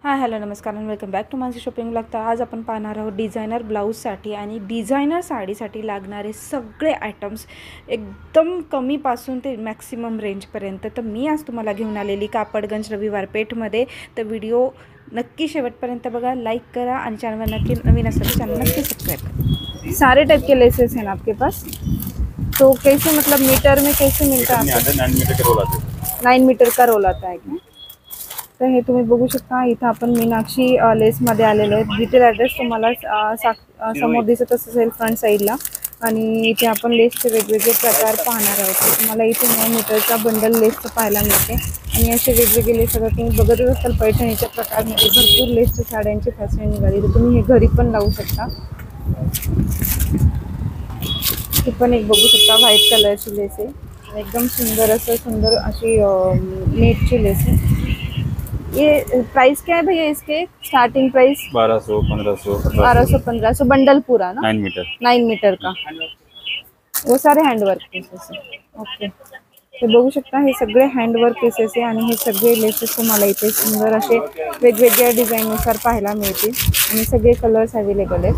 हाय hello नमस्कार आणि welcome back to Mansi shopping blog. तर आज आपण पाहणार आहोत डिझायनर ब्लाऊजसाठी आणि डिझायनर साडीसाठी लागणारे सगळे आयटम्स एकदम कमीपासून ते मॅक्सिमम रेंजपर्यंत। तर मी आज तुम्हाला घेऊन आलेली कापडगंज रविवार पेठमध्ये। तर व्हिडिओ नक्की शेवटपर्यंत बघा, लाईक करा आणि चॅनलवर नक्की नवीन असेल तर चॅनल नक्की सब्सक्राइब करा। सारे टाइप के लेसेस हैं आपके पास, तो कैसे मतलब मीटर में कैसे मिलता है आपको? 9 मीटर का रोल आता है क्या? तर हे तुम्ही बघू शकता, इथं आपण मीनाक्षी लेसमध्ये आलेलो आहे। डिटेल ॲड्रेस तुम्हाला समोर दिसत असेल फ्रंट साईडला। आणि इथे आपण लेसचे वेगवेगळे प्रकार पाहणार आहोत। तुम्हाला इथे 9 मीटरचा बंडल लेसचं पाहायला मिळते आणि असे वेगवेगळे लेस सगळं तुम्ही बघतच असाल। पैठणीच्या प्रकारमध्ये भरपूर लेसच्या साड्यांची फॅशन निघाली, तर तुम्ही हे घरी पण लावू शकता। हे पण एक बघू शकता, व्हाईट कलरची लेस आहे, एकदम सुंदर अशी नेटची लेस आहे। ये प्राइस क्या है भैया इसके? स्टार्टिंग प्राइस 1200, 1500, 1200-1500 बंडल पूरा ना? 9 मीटर। 9 मीटर का, वो सारे हँडवर्क पीसेस आहे। ओके, ते बघू शकता, हे सगळे हँडवर्क पीसेस आहे आणि हे सगळे लेसेस तुम्हाला इथे सुंदर असे वेगवेगळ्या डिझाईननुसार पाहायला मिळतील आणि सगळे कलर्स अवेलेबल आहेत।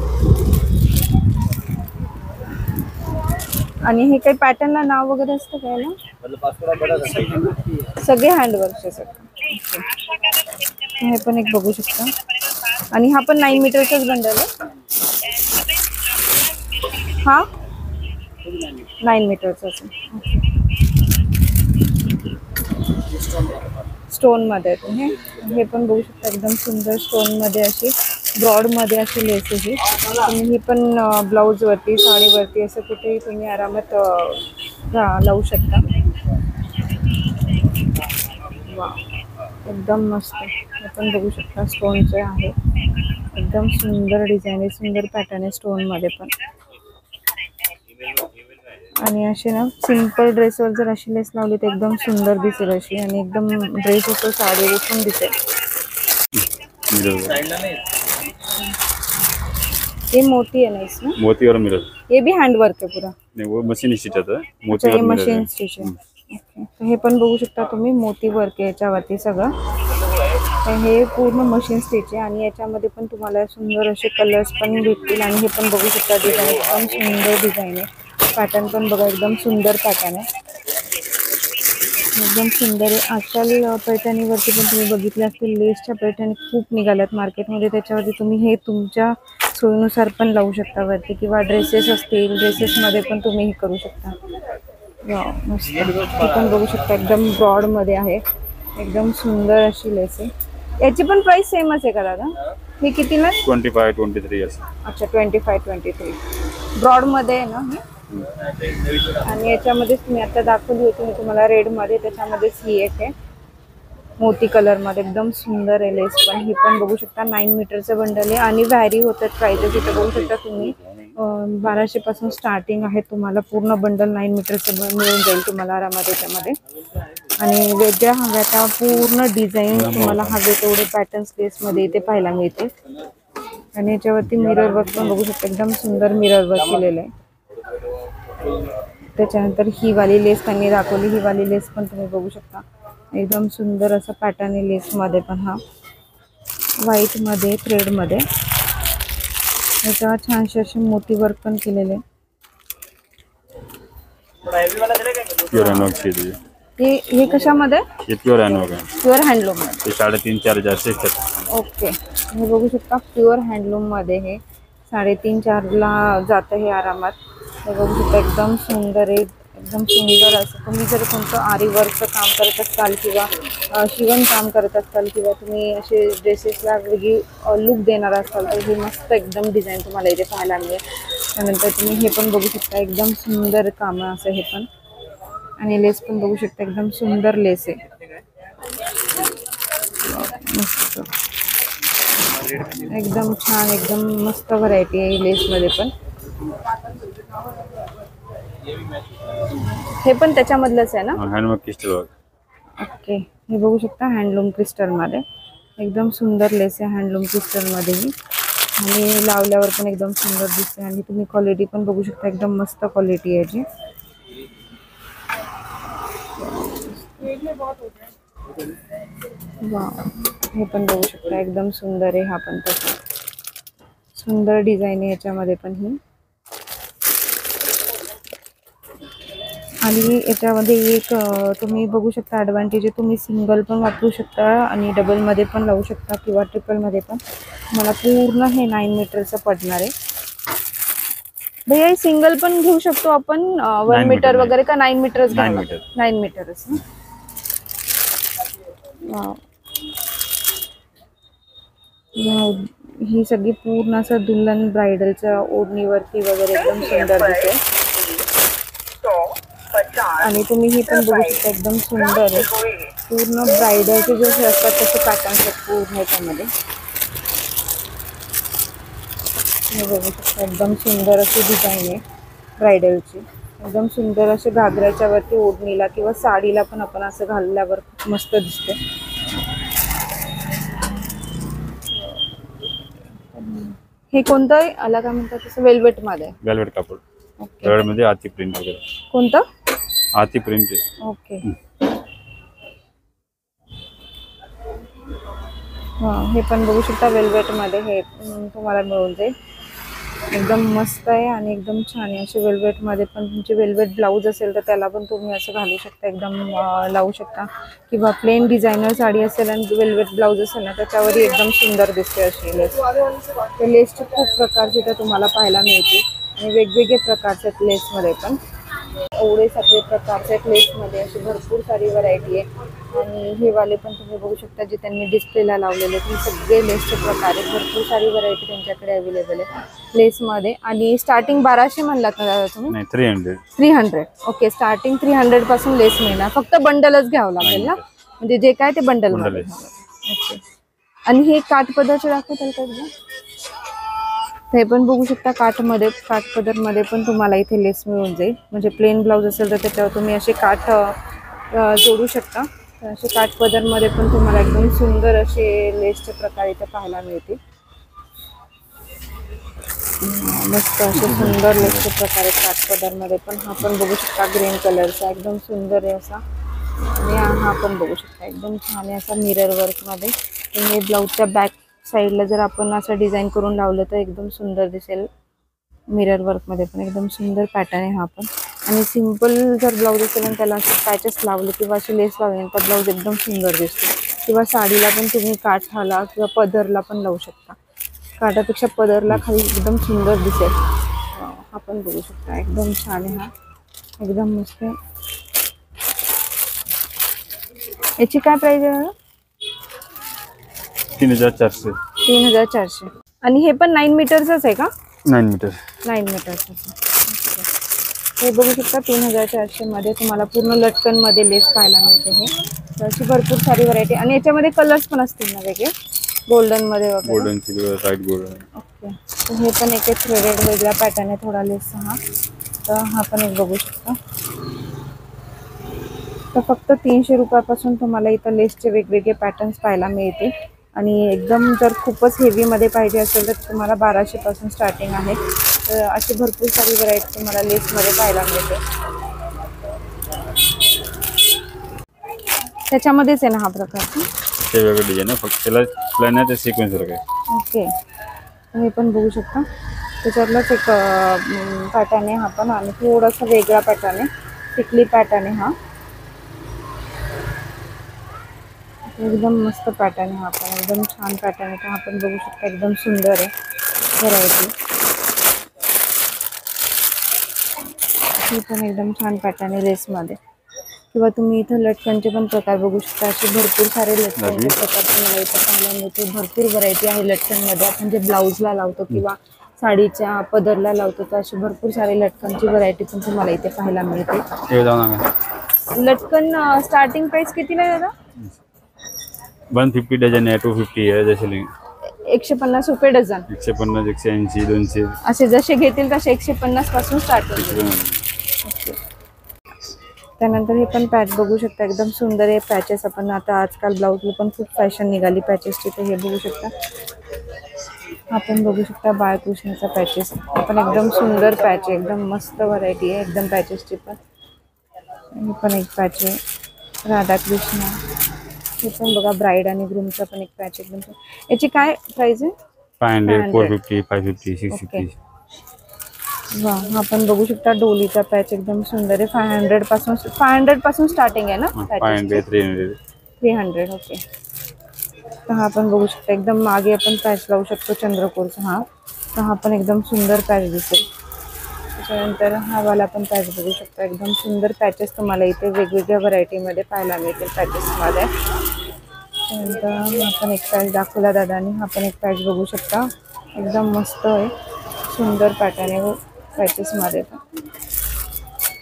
आणि हे काही पॅटर्नला नाव वगैरे असतं काय ना? सगळे हँडवर्कचे सगळे। हे पण एक बघू शकता आणि हा पण 9 मीटरचाच बंडल आहे। हा 9 मीटरचाच आहे। स्टोन मध्ये हे पण बघू शकता, एकदम सुंदर स्टोन मध्ये अशी ब्रॉड मध्ये अशी लेस आहे। तुम्ही ही पण ब्लाउज वरती, साडीवरती असं कुठेही तुम्ही आरामात लावू शकता। वा, एकदम मस्त। हे पण बघू शकता, स्टोनचे आहे, एकदम सुंदर डिझाईन आहे, सुंदर पॅटर्न आहे स्टोन मध्ये पण। आणि अशी ना सिंपल ड्रेसवर जर अशी लेस लावली तर एकदम सुंदर दिसेल अशी, आणि एकदम ड्रेस असं साडी पण दिसेल। ये मोती है ना इसमें? मोती और मिरर। ये भी हैंडवर्क है पूरा? नहीं, वो मशीन स्टिच आता है, मोती अच्छा, और ये मिरर मशीन है। स्टिच है। ओके, तर हे पण बघू शकता तुम्ही, मोती वर्क आहे याच्यावरती सगळं। तर हे पूर्ण मशीन स्टिच आहे आणि याच्यामध्ये पण तुम्हाला सुंदर असे कलर्स पण भेटतील। आणि हे पण बघू शकता, डिझाईन एकदम सुंदर डिझाईन आहे, पॅटर्न पण बघा, एकदम सुंदर पॅटर्न आहे, एकदम सुंदर आहे। आजकाल पैठणीवरती पण तुम्ही बघितले असतील, लेसच्या पैठणी खूप निघाल्यात मार्केटमध्ये, त्याच्यावरती तुम्ही हे तुमच्या सोयीनुसार पण लावू शकता वरती, किंवा ड्रेसेस असतील, ड्रेसेसमध्ये पण तुम्ही हे करू शकता। वाव, मस्त। हे पण बघू शकता, एकदम ब्रॉडमध्ये आहे, एकदम सुंदर अशी लेस आहे। याची पण प्राइस सेमच आहे का दादा? हे कितीला? 25, 23 असं। अच्छा, 25-23 ब्रॉडमध्ये आहे ना हे? आणि याच्यामध्येच तुम्ही आता दाखवली होती मी तुम्हाला रेडमध्ये, त्याच्यामध्येच ही एक आहे मोती कलरमध्ये, एकदम सुंदर आहे लेस पण। ही पण बघू शकता, 9 मीटरचं बंडल आहे आणि व्हॅरी होतात प्राइजेस। इथे बघू शकता तुम्ही 1200 पासून स्टार्टिंग आहे, तुम्हाला पूर्ण बंडल 9 मीटरचं मिळून जाईल तुम्हाला आरामात याच्यामध्ये। आणि वेगळ्या हव्या त्या पूर्ण डिझाईन तुम्हाला हवे तेवढे पॅटर्न्स लेसमध्ये इथे पाहायला मिळते। आणि याच्यावरती मिरर वर्क पण बघू शकता, एकदम सुंदर मिरर वर्क केलेलं आहे। त्याच्यानंतर ही वाली लेस त्यांनी दाखवली, ही वाली लेस पण तुम्ही बघू शकता, एकदम सुंदर असं पॅटर्न आहे लेसमध्ये पण। हा व्हाईटमध्ये, थ्रेडमध्ये, याच्यावर छानसे असे मोती वर्क पण केलेले। प्युअर हँडवर्क आहे हे कशामध्ये? हे प्युअर हँडवर्क आहे, प्युअर हँडलूम मध्ये। ते 3.5-4 असतात। ओके, हे बघू शकता, प्युअर हँडलूम मध्ये हे 3.5-4ला जातं हे आरामात। हे बघू शकता, एकदम सुंदर आहे, एकदम सुंदर असं। तुम्ही जर कोणतं आरी वर्कचं काम करत असाल किंवा शिवण काम करत असाल किंवा तुम्ही असे ड्रेसेसला वेगळी लुक देणार असाल तर ही मस्त एकदम डिझाईन तुम्हाला इथे पाहायला मिळेल। त्यानंतर तुम्ही हे पण बघू शकता, एकदम सुंदर कामं असं हे पण। आणि लेस पण बघू शकता, एकदम सुंदर लेस आहे, मस्त, एकदम छान, एकदम मस्त व्हरायटी आहे लेसमध्ये पण। हे पण त्याच्यामधलंच आहे ना? Handwork crystal work. ओके, हे बघू शकता, हँडलूम क्रिस्टलमध्ये एकदम सुंदर लेस आहे, हँडलूम क्रिस्टलमध्ये ही। आणि लावल्यावर पण एकदम सुंदर दिसते आणि तुम्ही क्वालिटी पण बघू शकता, एकदम मस्त क्वालिटी आहे याची। वाव, हे पण बघू शकता एकदम सुंदर आहे. हा पण तसा सुंदर डिझाईन आहे याच्यामध्ये पण ही. आणि याच्यामध्ये एक तुम्ही बघू शकता ॲडव्हान्टेज आहे, तुम्ही सिंगल पण वापरू शकता आणि डबलमध्ये पण लावू शकता किंवा ट्रिपलमध्ये पण. मला पूर्ण हे 9 मीटरचं पडणार आहे. भैया हे सिंगल पण घेऊ शकतो आपण 1 मीटर वगैरे का 9 मीटरच? 9 मीटर. 9 मीटरच ना. वाव, ही सगळी पूर्ण असं दुल्हन ब्रायडलच्या ओढणीवरती वगैरे एकदम सुंदर दिसते. आणि तुम्ही ही पण बघू शकता एकदम सुंदर आहे. पूर्ण ब्रायडलचे जसे असतात तसे पॅटर्न्स आहेत पूर्ण ह्याच्यामध्ये. हे बघू शकता एकदम सुंदर अशी डिझाईन आहे ब्रायडलची. एकदम सुंदर असे घागऱ्याच्या वरती ओढणीला किंवा साडीला पण आपण असं घालल्यावर मस्त दिसते. हे कोणतं आला काय म्हणतात तसं? वेल्वेट मध्ये. वेल्वेट कापड. वेल्वेट मध्ये हाती प्रिंट वगैरे. कोणतं? हाती प्रिंट आहे. ओके. हां, हे पण बघू शकता वेल्वेट मध्ये हे तुम्हाला मिळून जाईल. एकदम मस्त आहे आणि एकदम छान आहे. असे वेल्वेट मध्ये पण तुमचे वेल्वेट ब्लाऊज असेल तर त्याला पण तुम्ही असं घालू शकता, एकदम लावू शकता. किंवा प्लेन डिझायनर साडी असेल आणि वेल्वेट ब्लाऊज असेल ना त्याच्यावरही एकदम सुंदर दिसते अशी लेस. ते लेसचे खूप प्रकारचे तर तुम्हाला पाहायला मिळते आणि वेगवेगळे प्रकारचे आहेत लेसमध्ये पण. एवढे सगळे प्रकारचे आहेत लेसमध्ये, अशी भरपूर सारी व्हरायटी आहे. आणि हे वाले पण तुम्ही बघू शकता जे त्यांनी डिस्प्लेला लावलेले आहेत. हे सगळे लेसचे प्रकार आहेत. भरपूर सारी व्हरायटी त्यांच्याकडे अवेलेबल आहे लेसमध्ये. आणि स्टार्टिंग 1200 म्हणलात ना दादा तुम्ही? नाही, 300. 300. ओके, स्टार्टिंग 300 पासून लेस मिळणार. फक्त बंडलच घ्यावं लागेल ना, म्हणजे जे काय ते बंडल. ओके. आणि हे काठपदरचे दाखवताल का एकदा? हे पण बघू शकता काठपदरमध्ये पण तुम्हाला इथे लेस मिळून जाईल. म्हणजे प्लेन ब्लाऊज असेल तर त्याच्यावर तुम्ही असे काठ जोडू शकता. तर असे काठपदरमध्ये पण तुम्हाला एकदम सुंदर असे लेसचे प्रकार इथे पाहायला मिळतील. मस्त असे सुंदर लेसचे प्रकार आहेत काठपदरमध्ये पण. हा पण बघू शकता ग्रीन कलरचा एकदम सुंदर आहे असा. आणि हा पण बघू शकता एकदम छान आहे असा मिरर वर्कमध्ये. हे ब्लाऊजच्या बॅक साईडला जर आपण असं डिझाईन करून लावलं तर एकदम सुंदर दिसेल. मिरर वर्कमध्ये पण एकदम सुंदर पॅटर्न आहे हा पण. आणि सिंपल जर ब्लाऊज असेल आणि त्याला असे पॅचेस लावले किंवा अशी लेस लावली तर ब्लाऊज एकदम सुंदर दिसतो. किंवा साडीला पण तुम्ही काठाला किंवा पदरला पण लावू शकता. काठापेक्षा पदरला खाली एकदम सुंदर दिसेल. हा पण बघू शकता एकदम छान आहे. हा एकदम मस्त आहे. याची काय प्राइस आहे? 3400. 3400. आणि हे पण 9 मीटरचंच आहे का? 9 मीटर. 9 मीटरचं. हे बघू शकता 3400 मध्ये तुम्हाला पूर्ण लटकन मध्ये लेस पाहायला मिळते. हे तर अशी भरपूर सारी व्हरायटी. आणि याच्यामध्ये कलर्स पण असतील ना वेगळे, गोल्डन मध्ये वगैरे? Golden silver, light golden. Okay. तर हे पण एक थ्रेडेड वेगळा पॅटर्न आहे थोडा लेसचा हा. तर हा पण एक बघू शकता. तर फक्त 300 रुपयापासून तुम्हाला इथं लेसचे वेगवेगळे पॅटर्न्स पाहायला मिळते. आणि एकदम जर खूपच हेवीमध्ये पाहिजे असेल तर तुम्हाला 1200 पासून स्टार्टिंग आहे. तर अशी भरपूर सारी व्हरायटी तुम्हाला लेसमध्ये पाहायला मिळते. त्याच्यामध्येच आहे ना हा प्रकार? ते वेगळं डिझाईन आहे, फक्त त्याला प्लॅन आहे ते सिक्वेन्स वगैरे. ओके. हे पण बघू शकता त्याच्यातलाच एक पॅटर्न आहे हा पण. आणि थोडासा वेगळा पॅटर्न आहे, टिकली पॅटर्न आहे हा. एकदम मस्त पॅटर्न आहे हा पण. एकदम छान पॅटर्न आहे. हा पण बघू शकता एकदम सुंदर आहे व्हरायटी. ही पण एकदम छान पॅटर्न आहे लेसमध्ये. किंवा तुम्ही इथं लटकनचे पण प्रकार बघू शकता. असे भरपूर सारे लटकनचे प्रकार तुम्हाला इथं पाहायला मिळते. भरपूर व्हरायटी आहे लटकनमध्ये. आपण जे ब्लाऊजला लावतो किंवा साडीच्या पदरला लावतो तर अशी भरपूर सारे लटकनची व्हरायटी पण तुम्हाला इथे पाहायला मिळते. लटकन स्टार्टिंग प्राइस कितीला आहे दादा? 150 डझन आहे, 250 आहे. जसे 150 रुपये डझन. 150, 180, 200 असे जसे घेतील तसे 150 पासून स्टार्टिंग. ओके. त्यानंतर हे पण पॅच बघू शकता एकदम सुंदर आहे. पॅचेस आपण आता आजकाल ब्लाऊजला पण खूप फॅशन निघाली पॅचेसची. तर हे बघू शकता. आपण बघू शकता बाळकृष्णाचा पॅचेस. पण एकदम सुंदर पॅच आहे, एकदम मस्त व्हरायटी आहे एकदम पॅचेसची पण. हे पण एक पॅच आहे राधाकृष्ण. हे पण बघा ब्राईड आणि ग्रूमचा पण एक पॅच एकदम याची काय प्राइस आहे? 500, 500. 450, 550, ओके. 650. वा हा पण बघू शकता डोलीचा पॅच एकदम सुंदर आहे. 500 पासून स्टार्टिंग आहे ना पॅचेस? 500, 300. 300. ओके. तर हा पण बघू शकता एकदम मागे आपण पॅच लावू शकतो चंद्रकोरचा. हा तर हा पण एकदम सुंदर पॅच दिसेल. त्याच्यानंतर हा वाला पण पॅच बघू शकता एकदम सुंदर पॅचेस तुम्हाला इथे वेगवेगळ्या व्हरायटीमध्ये पाहायला मिळतील पॅचेसमध्ये. त्यानंतर हा पण एक पॅच दाखवला दादानी. हा पण एक पॅच बघू शकता एकदम मस्त आहे, सुंदर पॅटर्न आहे पॅचेसमध्ये.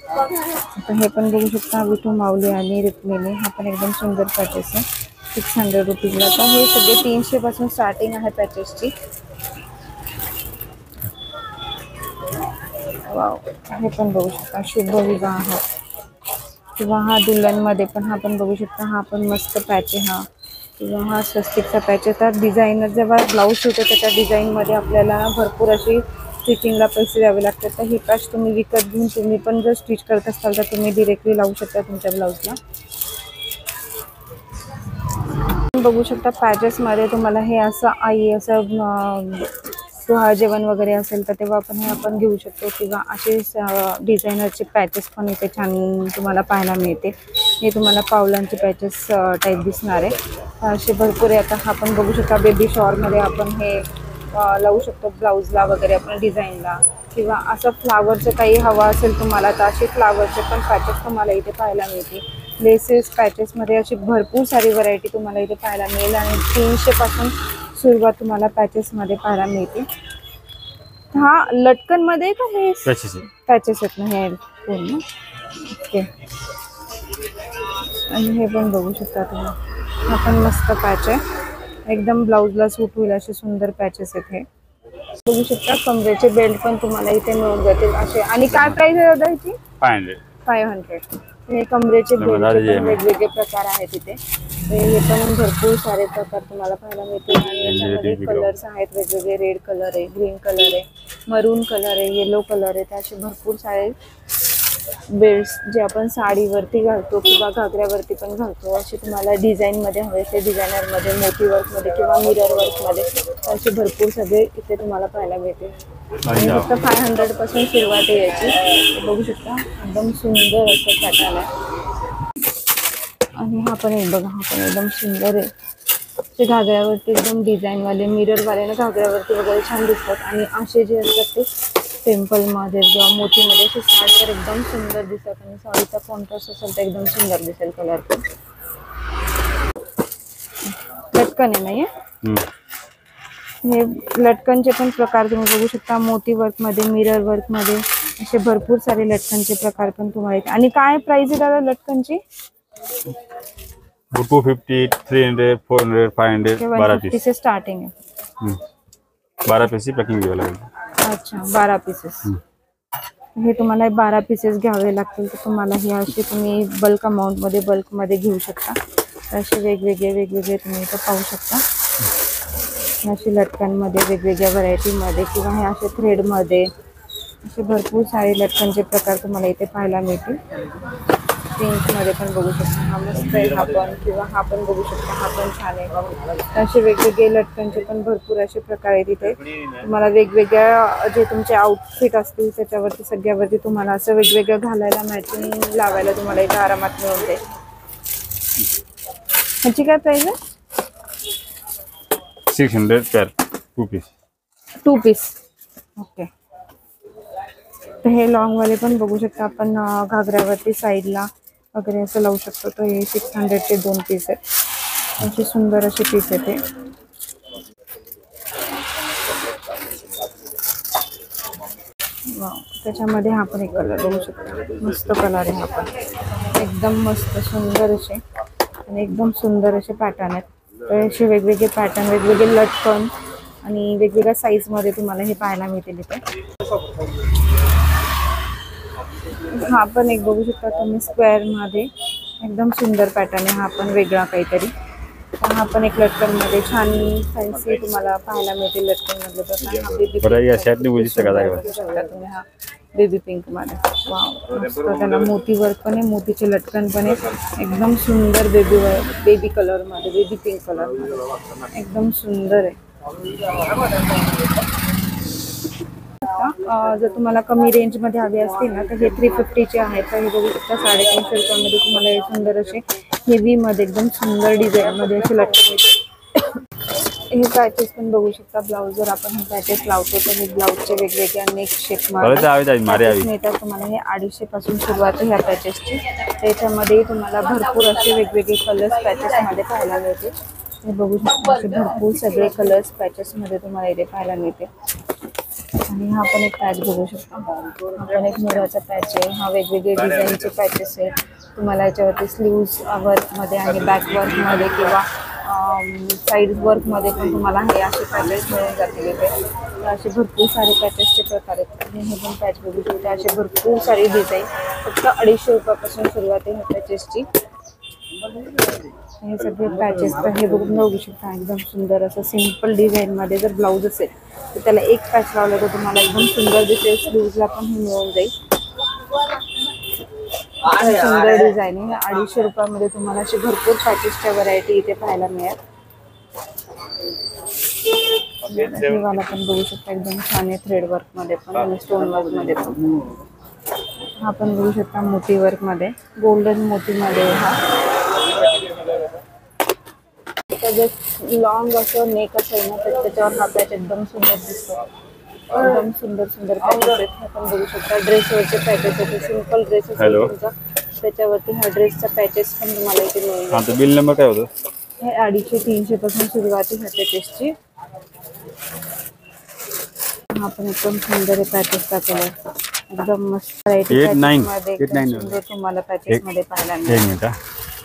आता हे पण बघू शकता विठू माऊली आणि रुक्मिणी. हा पण एकदम सुंदर पॅचेस आहे 600 रुपीजला. तर हे सगळे 300 पासून स्टार्टिंग आहे पॅचेसची. वाव हे पण बघू शकता शुभ विवाह किंवा हा दुल्हनमध्ये पण हा पण बघू शकता. हा पण मस्त पॅच आहे हा, किंवा हा स्वस्तिकचा पॅच आहे. तर डिझायनर जेव्हा ब्लाऊज शिवतो त्याच्या डिझाईनमध्ये आपल्याला भरपूर अशी स्टिचिंगला पैसे द्यावे लागतात. तर हे पॅच तुम्ही विकत घेऊन तुम्ही पण जर स्टिच करत असाल तर तुम्ही डिरेक्टली लावू शकता तुमच्या ब्लाऊजला. बघू शकता पॅचेसमध्ये तुम्हाला हे असं आई असं सोहळा जेवण वगैरे असेल तर तेव्हा पण हे आपण घेऊ शकतो, किंवा असे डिझायनरचे पॅचेस पण इथे छान तुम्हाला पाहायला मिळते. हे तुम्हाला पावलांचे पॅचेस टाईप दिसणार आहे. असे भरपूर आहे. आता हा पण बघू शकता बेबी शॉवरमध्ये आपण हे लावू शकतो ब्लाऊजला वगैरे आपण डिझाईनला, किंवा असं फ्लावरचं काही हवं असेल तुम्हाला तर असे फ्लावरचे पण पॅचेस तुम्हाला इथे पाहायला मिळतील. लेसेस पॅचेसमध्ये अशी भरपूर सारी व्हरायटी तुम्हाला इथे पाहायला मिळेल आणि 300 पासून सुरुवात तुम्हाला पॅचेसमध्ये पाहायला मिळते. हा लटकनमध्ये का हे पॅचेस आहेत ना हे पूर्ण? ओके. आणि हे पण बघू शकता तुम्ही, हा पण मस्त पॅच आहे एकदम ब्लाऊजला सूट होईल असे सुंदर पॅचेस आहेत हे. बघू शकता कमरेचे बेल्ट पण तुम्हाला इथे मिळून जातील असे. आणि काय प्राइस आहे दादा ह्याची? 500. हे कमरेचे बेल्टचे पण वेगवेगळे प्रकार आहेत इथे. हे पण भरपूर सारे प्रकार तुम्हाला पाहायला मिळतील. आणि याच्यामध्ये कलर्स आहेत वेगवेगळे. रेड कलर आहे, ग्रीन कलर आहे, मरून कलर आहे, येलो कलर आहे. असे भरपूर सारे बेल्ट्स जे आपण साडीवरती घालतो किंवा घागऱ्यावरती पण घालतो, असे तुम्हाला डिझाईनमध्ये हवे असे डिझायनरमध्ये, मोती वर्कमध्ये किंवा मिरर वर्कमध्ये असे भरपूर सगळे इथे तुम्हाला पाहायला मिळते. आणि फक्त 500 पासून सुरुवात आहे याची. बघू शकता एकदम सुंदर असं पॅटर्न आहे. आणि हा पण एक बघा, हा पण एकदम सुंदर आहे. ते घागऱ्यावरती एकदम डिझाईनवाले मिररवाले ना घागऱ्यावरती वगैरे छान दिसतात. आणि असे जे असतात ते टेम्पलमध्ये किंवा मोतीमध्ये असे साडीवर एकदम सुंदर दिसतात. आणि साडीचा कॉन्ट्रास्ट असेल तर एकदम सुंदर दिसेल कलर पण. लटकन आहे नाही हे लटकनचे पण प्रकार तुम्ही बघू शकता. मोती वर्कमध्ये, मिरर वर्कमध्ये असे भरपूर सारे लटकनचे प्रकार पण तुम्हाला. आणि काय प्राइस आहे दादा लटकनची? 250, 300, 400, 500, 12 पीस से स्टार्टिंग आहे. 12 पीस पॅकिंग घ्यावं लागेल. अच्छा 12 पीसेस. हे तुम्हाला 12 पीसेस घ्यावे लागतील. तर तुम्हाला हे असे तुम्ही बल्क अमाऊंटमध्ये बल्कमध्ये घेऊ शकता. असे वेगवेगळे तुम्ही इथं पाहू शकता. असे लटकनमध्ये वेगवेगळ्या व्हरायटीमध्ये किंवा हे असे थ्रेडमध्ये असे भरपूर सारे लटकनचे प्रकार तुम्हाला इथे पाहायला मिळतील. पिंकमध्ये पण बघू शकता, हा मस्त आहे हा पण, किंवा हा पण बघू शकता हा पण छान आहे. असे वेगवेगळे लटकनचे पण भरपूर असे प्रकार आहेत इथे. तुम्हाला वेगवेगळ्या जे तुमचे आउटफिट असतील त्याच्यावरती सगळ्यावरती तुम्हाला असं वेगवेगळं घालायला मॅचिंग लावायला तुम्हाला इथे आरामात मिळून जाईल. ह्याची काय प्राइस आहे? 600 पेअर, 2 पीस. 2 पीस. ओके. तर हे लॉंगवाले पण बघू शकता आपण घागऱ्यावरती साईडला वगैरे असं लावू शकतो. तर हे 600चे 2 पीस आहेत. असे सुंदर असे पीस आहेत ते. त्याच्यामध्ये हा पण एक कलर बघू शकता, मस्त कलर आहे हा पण, एकदम मस्त सुंदर असे आणि एकदम सुंदर असे पॅटर्न आहेत. तर असे वेगवेगळे पॅटर्न, वेगवेगळे लटकन आणि वेगवेगळ्या साईजमध्ये तुम्हाला हे पाहायला मिळतील इथे. हा पण एक बघू शकता तुम्ही स्क्वेअरमध्ये एकदम सुंदर पॅटर्न आहे हा पण वेगळा काहीतरी. हा पण एक लटकनमध्ये छान फॅन्सी तुम्हाला पाहायला मिळतील लटकनमध्ये. तुम्ही हा बेबी पिंक मध्ये. वाव, मस्त. त्याला मोती वर्क पण आहे, मोतीचे लटकन पण आहे. एकदम सुंदर बेबी कलर मध्ये, बेबी पिंक कलर मध्ये एकदम सुंदर आहे. जर तुम्हाला कमी रेंज मध्ये हवे असतील ना तर हे 350 चे आहेत. तर हे बघू शकता 350 रुपयामध्ये तुम्हाला हे सुंदर असे हेवी मध्ये एकदम सुंदर डिझाईन मध्ये असे लटकन मिळतात. हे पॅचेस पण बघू शकता. ब्लाऊज जर आपण हे पॅचेस लावतो तर हे ब्लाऊजचे वेगवेगळे अनेक शेप मिळतात तुम्हाला. हे 250 पासून सुरुवात आहे ह्या पॅचेसची. त्याच्यामध्ये तुम्हाला भरपूर असे वेगवेगळे कलर्स पॅचेस मध्ये पाहायला मिळते. हे बघू शकता असे भरपूर सगळे कलर्स पॅचेस मध्ये तुम्हाला इथे पाहायला मिळते. आणि हा पण एक पॅच बघू शकता. हा पण एक मोराचा पॅच आहे. हा वेगवेगळे डिझाईनचे पॅचेस आहेत तुम्हाला. याच्यावरती स्लीव्स वर्कमध्ये आणि बॅक वर्कमध्ये किंवा साईड वर्कमध्ये पण तुम्हाला हे असे पॅचेस मिळून जातील इथे. तर असे भरपूर सारे पॅचेसचे प्रकार आहेत. आणि हे पण पॅच बघू शकता. असे भरपूर सारी डिझाईन फक्त 250 रुपयापासून सुरुवात आहे ह्या पॅचेसची. हे सगळे पॅचेस तर हे बघू शकता. एकदम सुंदर असं सिंपल डिझाईनमध्ये जर ब्लाऊज असेल तर त्याला एक पॅच लावला तर तुम्हाला एकदम सुंदर दिसेल. स्लीव्जला पण हे मिळून जाईल. सुंदर डिझाईन आहे. 250 रुपयामध्ये तुम्हाला अशी भरपूर पॅचेसच्या व्हरायटी इथे पाहायला मिळेल. हे वाला पण बघू शकता. एकदम छान आहे थ्रेड वर्क मध्ये पण आणि स्टोन वर्क मध्ये पण. हा पण बघू शकता मोती वर्क मध्ये, गोल्डन मोती मध्ये. हा लॉंग असं नेक असेल ना तर त्याच्यावर हा पॅच एकदम सुंदर दिसतो. एकदम सुंदर सुंदर पॅचेस आहेत. हे पण बघू शकता. ड्रेसवरचे पॅचेस आहेत. सिंपल ड्रेस असेल तुमचा त्याच्यावरती हा ड्रेसचा पॅचेस पण तुम्हाला इथे मिळून जाईल. बिल नंबर काय होतं? हे 250-300 पासून सुरुवात आहे ह्या पॅचेसची. हा पण एकदम सुंदर आहे पॅचेसचा कलर. एकदम मस्त व्हरायटी मध्ये एकदम सुंदर तुम्हाला पॅचेस मध्ये पाहायला मिळेल.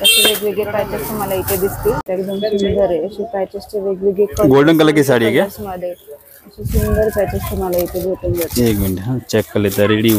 असे वेगवेगळे पॅचेस तुम्हाला इथे दिसतील. एकदम सुंदर आहे असे पॅचेसचे वेगवेगळे गोल्डन कलर की साडी आहे मध्ये असे सुंदर पॅचेस तुम्हाला इथे भेटून जातील. एक मिनिट, चेक कर लेता रेडी.